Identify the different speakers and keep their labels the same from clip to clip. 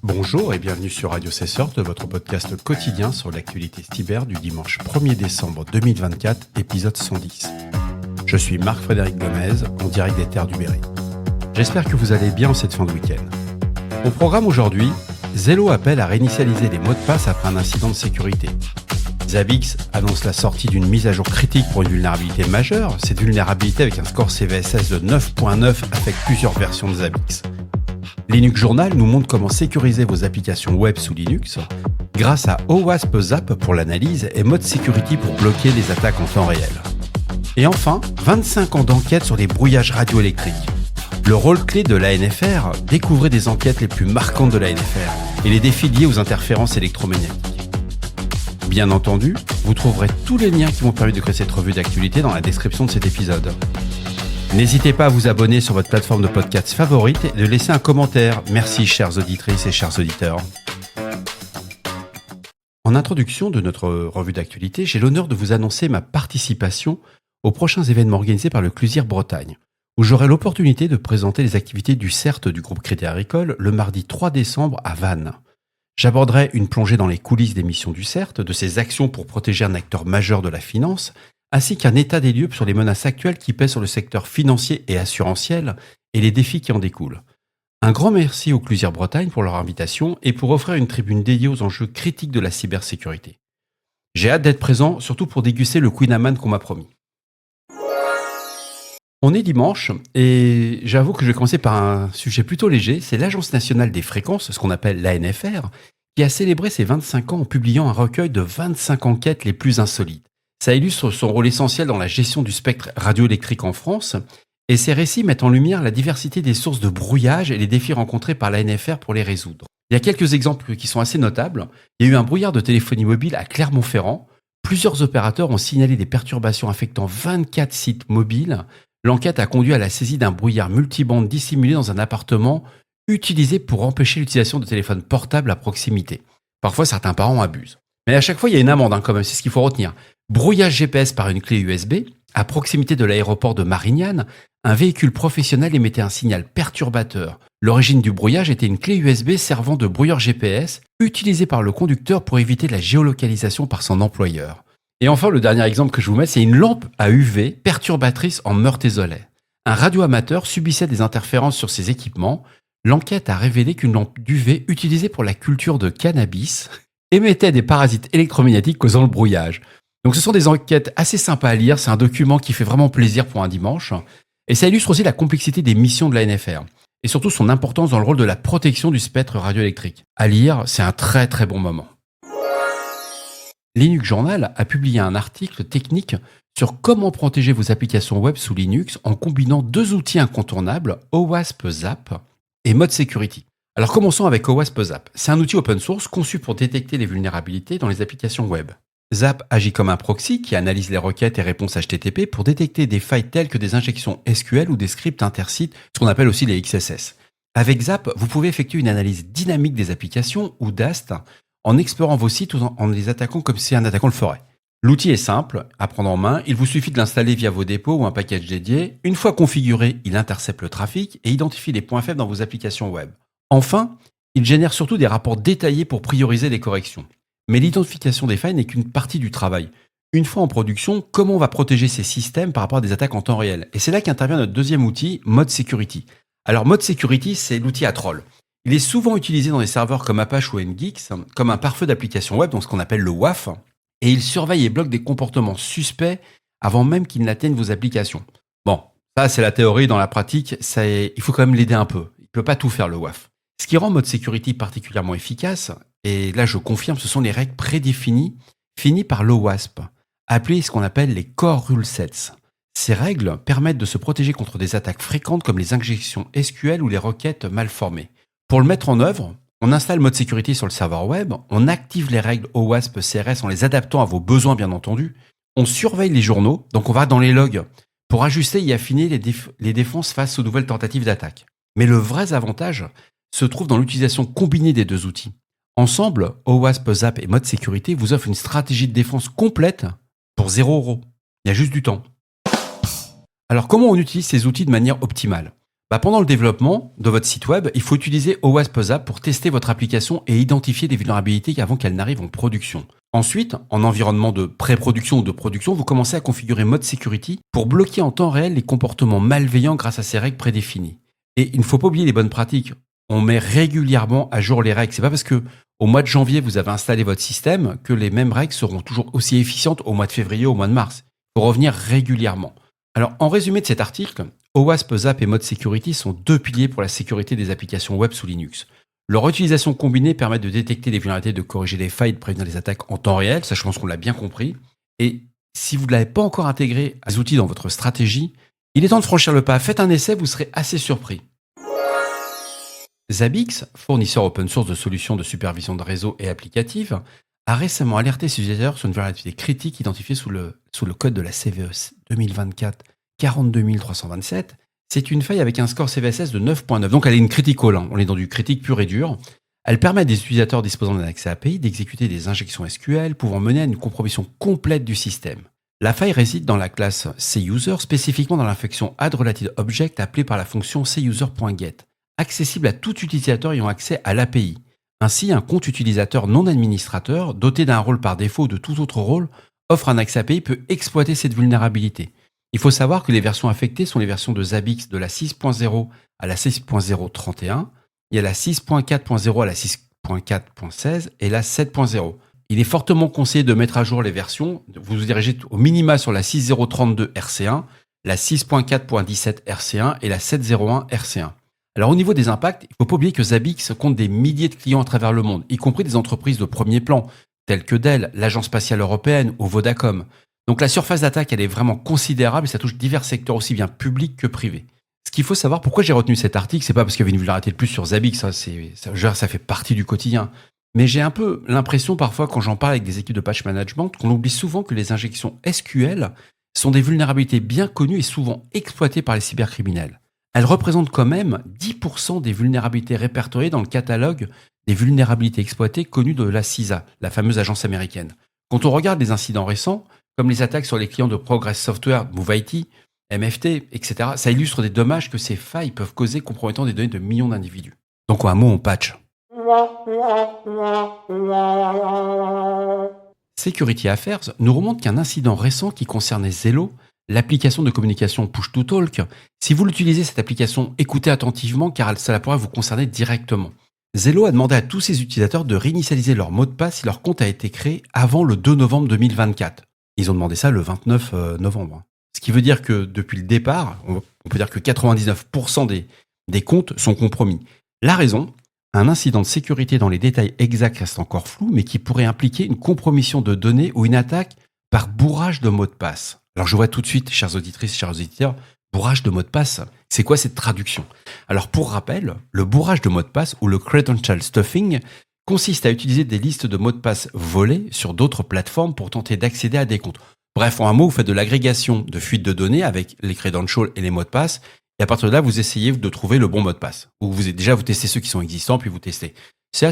Speaker 1: Bonjour et bienvenue sur Radio Cesseur, votre podcast quotidien sur l'actualité cyber du dimanche 1er décembre 2024, épisode 110. Je suis Marc-Frédéric Gomez, en direct des terres du Berry. J'espère que vous allez bien en cette fin de week-end. Au programme aujourd'hui, Zello appelle à réinitialiser les mots de passe après un incident de sécurité. Zabbix annonce la sortie d'une mise à jour critique pour une vulnérabilité majeure. Cette vulnérabilité avec un score CVSS de 9.9 affecte plusieurs versions de Zabbix. Linux Journal nous montre comment sécuriser vos applications web sous Linux grâce à OWASP Zap pour l'analyse et Mode Security pour bloquer les attaques en temps réel. Et enfin, 25 ans d'enquête sur les brouillages radioélectriques. Le rôle clé de l'ANFR, découvrez des enquêtes les plus marquantes de l'ANFR et les défis liés aux interférences électromagnétiques. Bien entendu, vous trouverez tous les liens qui vont permettre de créer cette revue d'actualité dans la description de cet épisode. N'hésitez pas à vous abonner sur votre plateforme de podcast favorite et de laisser un commentaire. Merci chères auditrices et chers auditeurs. En introduction de notre revue d'actualité, j'ai l'honneur de vous annoncer ma participation aux prochains événements organisés par le CLUSIR Bretagne, où j'aurai l'opportunité de présenter les activités du CERT du groupe Crédit Agricole le mardi 3 décembre à Vannes. J'aborderai une plongée dans les coulisses des missions du CERT, de ses actions pour protéger un acteur majeur de la finance, ainsi qu'un état des lieux sur les menaces actuelles qui pèsent sur le secteur financier et assurantiel et les défis qui en découlent. Un grand merci au CLUSIR Bretagne pour leur invitation et pour offrir une tribune dédiée aux enjeux critiques de la cybersécurité. J'ai hâte d'être présent, surtout pour déguster le Queen Amman qu'on m'a promis. On est dimanche et j'avoue que je vais commencer par un sujet plutôt léger. C'est l'Agence nationale des fréquences, ce qu'on appelle l'ANFR, qui a célébré ses 25 ans en publiant un recueil de 25 enquêtes les plus insolites. Ça illustre son rôle essentiel dans la gestion du spectre radioélectrique en France, et ces récits mettent en lumière la diversité des sources de brouillage et les défis rencontrés par l'ANFR pour les résoudre. Il y a quelques exemples qui sont assez notables. Il y a eu un brouillard de téléphonie mobile à Clermont-Ferrand. Plusieurs opérateurs ont signalé des perturbations affectant 24 sites mobiles. L'enquête a conduit à la saisie d'un brouillard multibande dissimulé dans un appartement utilisé pour empêcher l'utilisation de téléphones portables à proximité. Parfois, certains parents abusent. Mais à chaque fois, il y a une amende quand même, c'est ce qu'il faut retenir. Brouillage GPS par une clé USB. À proximité de l'aéroport de Marignane, un véhicule professionnel émettait un signal perturbateur. L'origine du brouillage était une clé USB servant de brouilleur GPS, utilisée par le conducteur pour éviter la géolocalisation par son employeur. Et enfin, le dernier exemple que je vous mets, c'est une lampe à UV perturbatrice en Meurthe-et-Zollay. Un radioamateur subissait des interférences sur ses équipements. L'enquête a révélé qu'une lampe d'UV utilisée pour la culture de cannabis émettait des parasites électromagnétiques causant le brouillage. Donc ce sont des enquêtes assez sympas à lire, c'est un document qui fait vraiment plaisir pour un dimanche. Et ça illustre aussi la complexité des missions de l'ANFR, et surtout son importance dans le rôle de la protection du spectre radioélectrique. À lire, c'est un très très bon moment. Linux Journal a publié un article technique sur comment protéger vos applications web sous Linux en combinant deux outils incontournables, OWASP Zap et Mode Security. Alors commençons avec OWASP Zap. C'est un outil open source conçu pour détecter les vulnérabilités dans les applications web. Zap agit comme un proxy qui analyse les requêtes et réponses HTTP pour détecter des failles telles que des injections SQL ou des scripts intersites, ce qu'on appelle aussi les XSS. Avec Zap, vous pouvez effectuer une analyse dynamique des applications ou DAST en explorant vos sites ou en les attaquant comme si un attaquant le ferait. L'outil est simple à prendre en main, il vous suffit de l'installer via vos dépôts ou un package dédié. Une fois configuré, il intercepte le trafic et identifie les points faibles dans vos applications web. Enfin, il génère surtout des rapports détaillés pour prioriser les corrections. Mais l'identification des failles n'est qu'une partie du travail. Une fois en production, comment on va protéger ces systèmes par rapport à des attaques en temps réel? Et c'est là qu'intervient notre deuxième outil, Mode Security. Alors Mode Security, c'est l'outil à troll. Il est souvent utilisé dans des serveurs comme Apache ou Nginx, comme un pare-feu d'application web, donc ce qu'on appelle le WAF, et il surveille et bloque des comportements suspects avant même qu'ils n'atteignent vos applications. Bon, ça c'est la théorie, dans la pratique, il faut quand même l'aider un peu. Il ne peut pas tout faire le WAF. Ce qui rend Mode Security particulièrement efficace, et là je confirme, ce sont les règles prédéfinies, finies par l'OWASP, appelées ce qu'on appelle les Core Rule Sets. Ces règles permettent de se protéger contre des attaques fréquentes comme les injections SQL ou les requêtes mal formées. Pour le mettre en œuvre, on installe Mode Security sur le serveur web, on active les règles OWASP CRS en les adaptant à vos besoins bien entendu, on surveille les journaux, donc on va dans les logs pour ajuster et affiner les défenses face aux nouvelles tentatives d'attaque. Mais le vrai avantage se trouve dans l'utilisation combinée des deux outils. Ensemble, OWASP Zap et Mode Sécurité vous offrent une stratégie de défense complète pour 0 €. Il y a juste du temps. Alors comment on utilise ces outils de manière optimale? Pendant le développement de votre site web, il faut utiliser OWASP Zap pour tester votre application et identifier des vulnérabilités avant qu'elles n'arrivent en production. Ensuite, en environnement de pré-production ou de production, vous commencez à configurer Mode Security pour bloquer en temps réel les comportements malveillants grâce à ces règles prédéfinies. Et il ne faut pas oublier les bonnes pratiques. On met régulièrement à jour les règles. C'est pas parce que au mois de janvier vous avez installé votre système que les mêmes règles seront toujours aussi efficientes au mois de février ou au mois de mars. Il faut revenir régulièrement. Alors, en résumé de cet article, OWASP Zap et Mode Security sont deux piliers pour la sécurité des applications web sous Linux. Leur utilisation combinée permet de détecter les vulnérabilités, de corriger les failles, de prévenir les attaques en temps réel. Ça, je pense qu'on l'a bien compris. Et si vous ne l'avez pas encore intégré à ces outils dans votre stratégie, il est temps de franchir le pas. Faites un essai, vous serez assez surpris. Zabbix, fournisseur open source de solutions de supervision de réseau et applicative, a récemment alerté ses utilisateurs sur une vulnérabilité critique identifiée sous le code de la CVE 2024 42327. C'est une faille avec un score CVSS de 9.9. Donc elle est une critical, on est dans du critique pur et dur. Elle permet à des utilisateurs disposant d'un accès API d'exécuter des injections SQL pouvant mener à une compromission complète du système. La faille réside dans la classe CUser, spécifiquement dans l'infection add-related-object appelée par la fonction CUser.get, accessible à tout utilisateur ayant accès à l'API. Ainsi, un compte utilisateur non administrateur, doté d'un rôle par défaut ou de tout autre rôle, offre un accès API peut exploiter cette vulnérabilité. Il faut savoir que les versions affectées sont les versions de Zabbix de la 6.0 à la 6.0.31, il y a la 6.4.0 à la 6.4.16 et la 7.0. Il est fortement conseillé de mettre à jour les versions. Vous vous dirigez au minima sur la 6.0.32 RC1, la 6.4.17 RC1 et la 7.0.1 RC1. Alors au niveau des impacts, il ne faut pas oublier que Zabbix compte des milliers de clients à travers le monde, y compris des entreprises de premier plan, telles que Dell, l'Agence spatiale européenne ou Vodacom. Donc la surface d'attaque, elle est vraiment considérable et ça touche divers secteurs aussi bien publics que privés. Ce qu'il faut savoir, pourquoi j'ai retenu cet article, c'est pas parce qu'il y avait une vulnérabilité de plus sur Zabbix, ça fait partie du quotidien. Mais j'ai un peu l'impression parfois quand j'en parle avec des équipes de patch management qu'on oublie souvent que les injections SQL sont des vulnérabilités bien connues et souvent exploitées par les cybercriminels. Elles représentent quand même 10% des vulnérabilités répertoriées dans le catalogue des vulnérabilités exploitées connues de la CISA, la fameuse agence américaine. Quand on regarde les incidents récents, comme les attaques sur les clients de Progress Software, MoveIT, MFT, etc., ça illustre des dommages que ces failles peuvent causer compromettant des données de millions d'individus. Donc en un mot, on patch. Security Affairs nous remonte qu'un incident récent qui concernait Zello, l'application de communication Push-to-Talk, si vous l'utilisez cette application, écoutez attentivement car cela pourrait vous concerner directement. Zello a demandé à tous ses utilisateurs de réinitialiser leur mot de passe si leur compte a été créé avant le 2 novembre 2024. Ils ont demandé ça le 29 novembre. Ce qui veut dire que depuis le départ, on peut dire que 99% des comptes sont compromis. La raison, un incident de sécurité dans les détails exacts reste encore flou, mais qui pourrait impliquer une compromission de données ou une attaque par bourrage de mots de passe. Alors je vois tout de suite, chères auditrices, chers auditeurs, bourrage de mots de passe, c'est quoi cette traduction? Alors pour rappel, le bourrage de mots de passe ou le credential stuffing consiste à utiliser des listes de mots de passe volés sur d'autres plateformes pour tenter d'accéder à des comptes. Bref, en un mot, vous faites de l'agrégation de fuites de données avec les credentials et les mots de passe, et à partir de là, vous essayez de trouver le bon mot de passe. Ou vous testez ceux qui sont existants, puis vous testez. Ça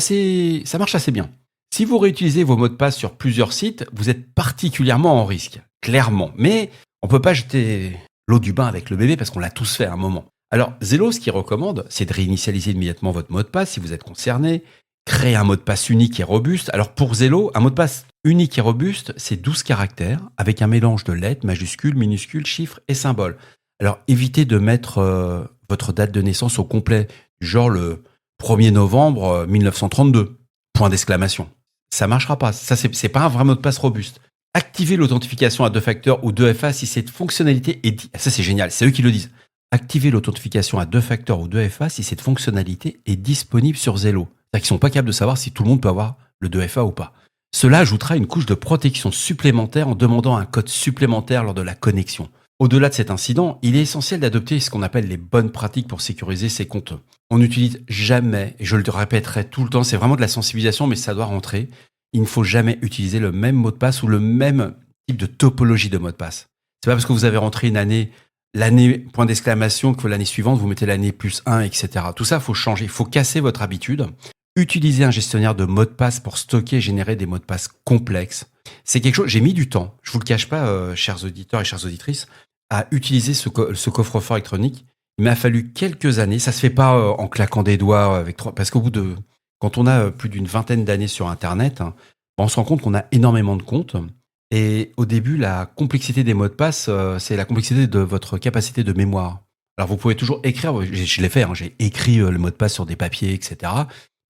Speaker 1: marche assez bien. Si vous réutilisez vos mots de passe sur plusieurs sites, vous êtes particulièrement en risque, clairement. Mais on peut pas jeter l'eau du bain avec le bébé parce qu'on l'a tous fait à un moment. Alors, Zello, ce qu'il recommande, c'est de réinitialiser immédiatement votre mot de passe si vous êtes concerné, créer un mot de passe unique et robuste. Alors pour Zello, un mot de passe unique et robuste, c'est 12 caractères avec un mélange de lettres, majuscules, minuscules, chiffres et symboles. Alors évitez de mettre votre date de naissance au complet, genre le 1er novembre 1932, point d'exclamation. Ça marchera pas, ça c'est pas un vrai mot de passe robuste. Activez l'authentification à deux facteurs ou 2FA si cette fonctionnalité est... Ça c'est génial, c'est eux qui le disent. Activez l'authentification à deux facteurs ou 2FA si cette fonctionnalité est disponible sur Zello. C'est-à-dire qu'ils sont pas capables de savoir si tout le monde peut avoir le 2FA ou pas. Cela ajoutera une couche de protection supplémentaire en demandant un code supplémentaire lors de la connexion. Au-delà de cet incident, il est essentiel d'adopter ce qu'on appelle les bonnes pratiques pour sécuriser ses comptes. On n'utilise jamais, et je le répéterai tout le temps, c'est vraiment de la sensibilisation, mais ça doit rentrer, il ne faut jamais utiliser le même mot de passe ou le même type de topologie de mot de passe. C'est pas parce que vous avez rentré une année, l'année point d'exclamation, que l'année suivante, vous mettez l'année +1, etc. Tout ça, il faut changer, il faut casser votre habitude. Utiliser un gestionnaire de mots de passe pour stocker et générer des mots de passe complexes. C'est quelque chose, j'ai mis du temps, je vous le cache pas, chers auditeurs et chères auditrices, à utiliser ce coffre-fort électronique. Il m'a fallu quelques années. Ça se fait pas en claquant des doigts avec trois. Parce quand on a plus d'une vingtaine d'années sur Internet, hein, on se rend compte qu'on a énormément de comptes. Et au début, la complexité des mots de passe, c'est la complexité de votre capacité de mémoire. Alors vous pouvez toujours écrire. Je l'ai fait. Hein, j'ai écrit le mot de passe sur des papiers, etc.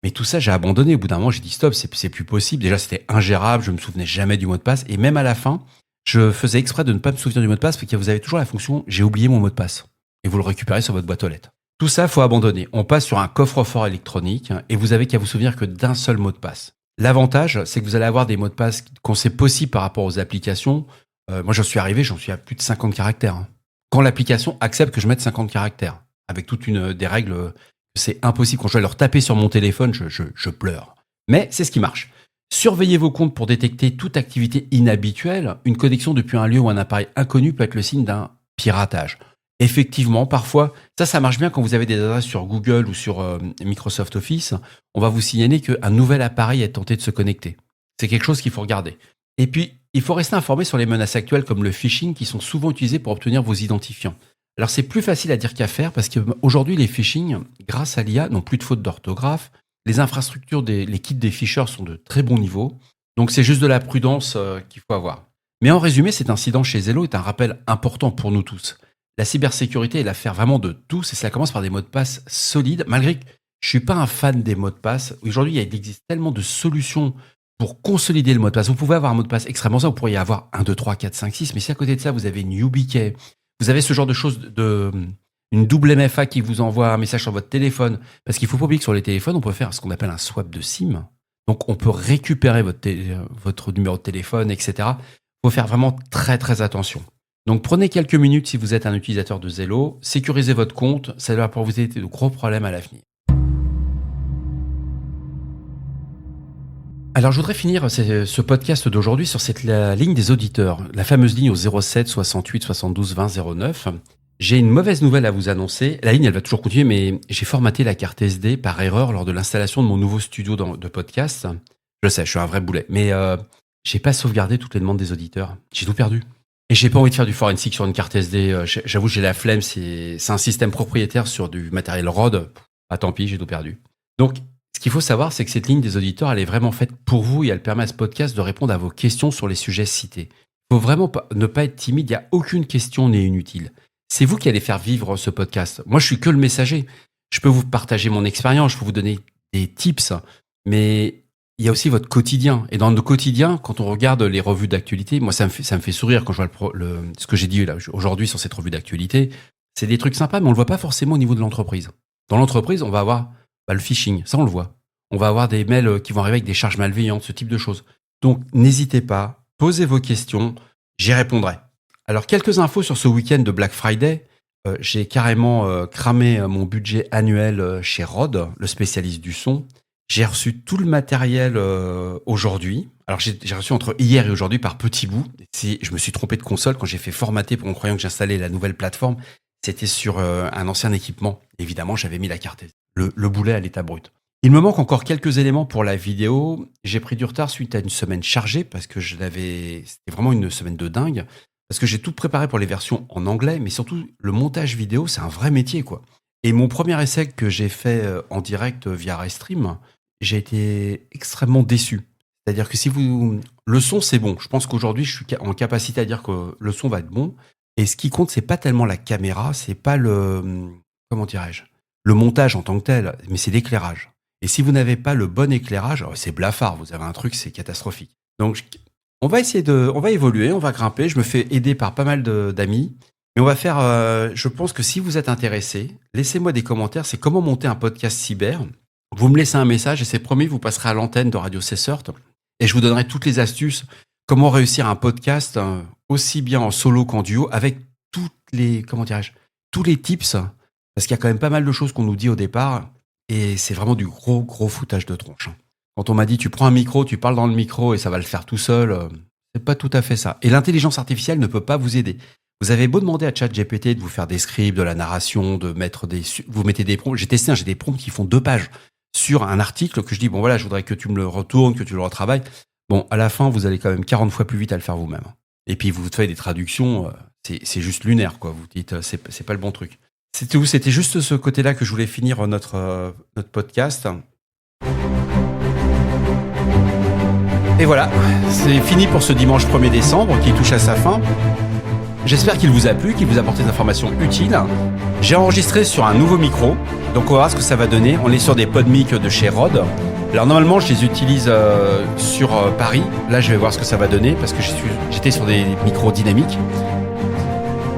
Speaker 1: Mais tout ça, j'ai abandonné. Au bout d'un moment, j'ai dit stop, c'est plus possible. Déjà, c'était ingérable. Je me souvenais jamais du mot de passe. Et même à la fin, je faisais exprès de ne pas me souvenir du mot de passe parce que vous avez toujours la fonction j'ai oublié mon mot de passe. Et vous le récupérez sur votre boîte aux lettres. Tout ça, faut abandonner. On passe sur un coffre-fort électronique et vous avez qu'à vous souvenir que d'un seul mot de passe. L'avantage, c'est que vous allez avoir des mots de passe qu'on sait possibles par rapport aux applications. Moi, j'en suis à plus de 50 caractères. Hein. Quand l'application accepte que je mette 50 caractères, avec toute des règles, c'est impossible. Quand je vais leur taper sur mon téléphone, je pleure. Mais c'est ce qui marche. Surveillez vos comptes pour détecter toute activité inhabituelle. Une connexion depuis un lieu ou un appareil inconnu peut être le signe d'un piratage. Effectivement, parfois, ça marche bien quand vous avez des adresses sur Google ou sur Microsoft Office. On va vous signaler qu'un nouvel appareil est tenté de se connecter. C'est quelque chose qu'il faut regarder. Et puis, il faut rester informé sur les menaces actuelles comme le phishing qui sont souvent utilisées pour obtenir vos identifiants. Alors, c'est plus facile à dire qu'à faire parce qu'aujourd'hui, les phishing, grâce à l'IA, n'ont plus de fautes d'orthographe. Les infrastructures, les kits des phishers sont de très bon niveau. Donc, c'est juste de la prudence qu'il faut avoir. Mais en résumé, cet incident chez Zello est un rappel important pour nous tous. La cybersécurité est l'affaire vraiment de tous et ça commence par des mots de passe solides, malgré que je suis pas un fan des mots de passe. Aujourd'hui, il existe tellement de solutions pour consolider le mot de passe. Vous pouvez avoir un mot de passe extrêmement simple, vous pourriez avoir 1, 2, 3, 4, 5, 6, mais si à côté de ça, vous avez une YubiKey, vous avez ce genre de choses, une double MFA qui vous envoie un message sur votre téléphone, parce qu'il faut pas oublier que sur les téléphones, on peut faire ce qu'on appelle un swap de SIM. Donc, on peut récupérer votre numéro de téléphone, etc. Il faut faire vraiment très, très attention. Donc prenez quelques minutes si vous êtes un utilisateur de Zello, sécurisez votre compte, ça va pour vous éviter de gros problèmes à l'avenir. Alors je voudrais finir ce podcast d'aujourd'hui sur la ligne des auditeurs, la fameuse ligne au 07 68 72 20 09. J'ai une mauvaise nouvelle à vous annoncer. La ligne, elle va toujours continuer, mais j'ai formaté la carte SD par erreur lors de l'installation de mon nouveau studio de podcast. Je sais, je suis un vrai boulet, mais j'ai pas sauvegardé toutes les demandes des auditeurs. J'ai tout perdu. Et j'ai pas envie de faire du forensic sur une carte SD. J'avoue, j'ai la flemme. C'est un système propriétaire sur du matériel ROD. Ah, tant pis, j'ai tout perdu. Donc, ce qu'il faut savoir, c'est que cette ligne des auditeurs, elle est vraiment faite pour vous et elle permet à ce podcast de répondre à vos questions sur les sujets cités. Il faut vraiment ne pas être timide. Il n'y a aucune question n'est inutile. C'est vous qui allez faire vivre ce podcast. Moi, je suis que le messager. Je peux vous partager mon expérience, je peux vous donner des tips, mais il y a aussi votre quotidien. Et dans le quotidien, quand on regarde les revues d'actualité, moi, ça me fait sourire quand je vois ce que j'ai dit là, aujourd'hui sur cette revue d'actualité. C'est des trucs sympas, mais on le voit pas forcément au niveau de l'entreprise. Dans l'entreprise, on va avoir le phishing, ça on le voit. On va avoir des mails qui vont arriver avec des charges malveillantes, ce type de choses. Donc, n'hésitez pas, posez vos questions, j'y répondrai. Alors, quelques infos sur ce week-end de Black Friday. J'ai carrément cramé mon budget annuel chez Rode, le spécialiste du son. J'ai reçu tout le matériel aujourd'hui. Alors, j'ai reçu entre hier et aujourd'hui par petits bouts. Je me suis trompé de console quand j'ai fait formater en croyant que j'installais la nouvelle plateforme. C'était sur un ancien équipement. Évidemment, j'avais mis la carte SD. Le boulet à l'état brut. Il me manque encore quelques éléments pour la vidéo. J'ai pris du retard suite à une semaine chargée parce que c'était vraiment une semaine de dingue. Parce que j'ai tout préparé pour les versions en anglais, mais surtout le montage vidéo, c'est un vrai métier, quoi. Et mon premier essai que j'ai fait en direct via Restream, j'ai été extrêmement déçu. C'est-à-dire que le son, c'est bon. Je pense qu'aujourd'hui, je suis en capacité à dire que le son va être bon. Et ce qui compte, c'est pas tellement la caméra, c'est pas comment dirais-je, le montage en tant que tel, mais c'est l'éclairage. Et si vous n'avez pas le bon éclairage, c'est blafard. Vous avez un truc, c'est catastrophique. Donc, on va évoluer, on va grimper. Je me fais aider par pas mal d'amis. Mais on va faire, je pense que si vous êtes intéressé, laissez-moi des commentaires. C'est comment monter un podcast cyber. Vous me laissez un message et c'est promis, vous passerez à l'antenne de Radio Cessert. Et je vous donnerai toutes les astuces. Comment réussir un podcast aussi bien en solo qu'en duo avec tous les tips. Parce qu'il y a quand même pas mal de choses qu'on nous dit au départ. Et c'est vraiment du gros foutage de tronche. Quand on m'a dit, tu prends un micro, tu parles dans le micro et ça va le faire tout seul, c'est pas tout à fait ça. Et l'intelligence artificielle ne peut pas vous aider. Vous avez beau demander à ChatGPT de vous faire des scripts, de la narration, vous mettez des prompts. J'ai testé, j'ai des prompts qui font 2 pages sur un article que je dis, bon voilà, je voudrais que tu me le retournes, que tu le retravailles. Bon, à la fin, vous allez quand même 40 fois plus vite à le faire vous-même. Et puis, vous faites des traductions, c'est juste lunaire, quoi. Vous dites, c'est pas le bon truc. C'est tout, c'était juste ce côté-là que je voulais finir notre podcast. Et voilà, c'est fini pour ce dimanche 1er décembre qui touche à sa fin. J'espère qu'il vous a plu, qu'il vous a apporté des informations utiles. J'ai enregistré sur un nouveau micro, donc on va voir ce que ça va donner. On est sur des PodMic de chez Rode. Alors normalement, je les utilise sur Paris. Là, je vais voir ce que ça va donner parce que j'étais sur des micros dynamiques.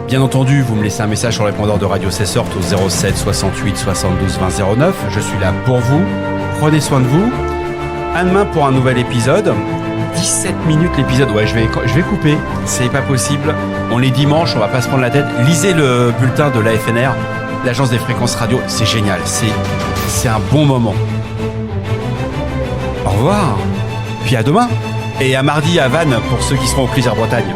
Speaker 1: Bien entendu, vous me laissez un message sur le répondeur de Radio Cessort au 07 68 72 20 09. Je suis là pour vous. Prenez soin de vous. À demain pour un nouvel épisode. 17 minutes l'épisode. Ouais, je vais couper. C'est pas possible. On est dimanche, on va pas se prendre la tête. Lisez le bulletin de l'AFNR, l'Agence des fréquences radio. C'est génial. C'est un bon moment. Au revoir. Puis à demain. Et à mardi à Vannes pour ceux qui seront au Plaisir Bretagne.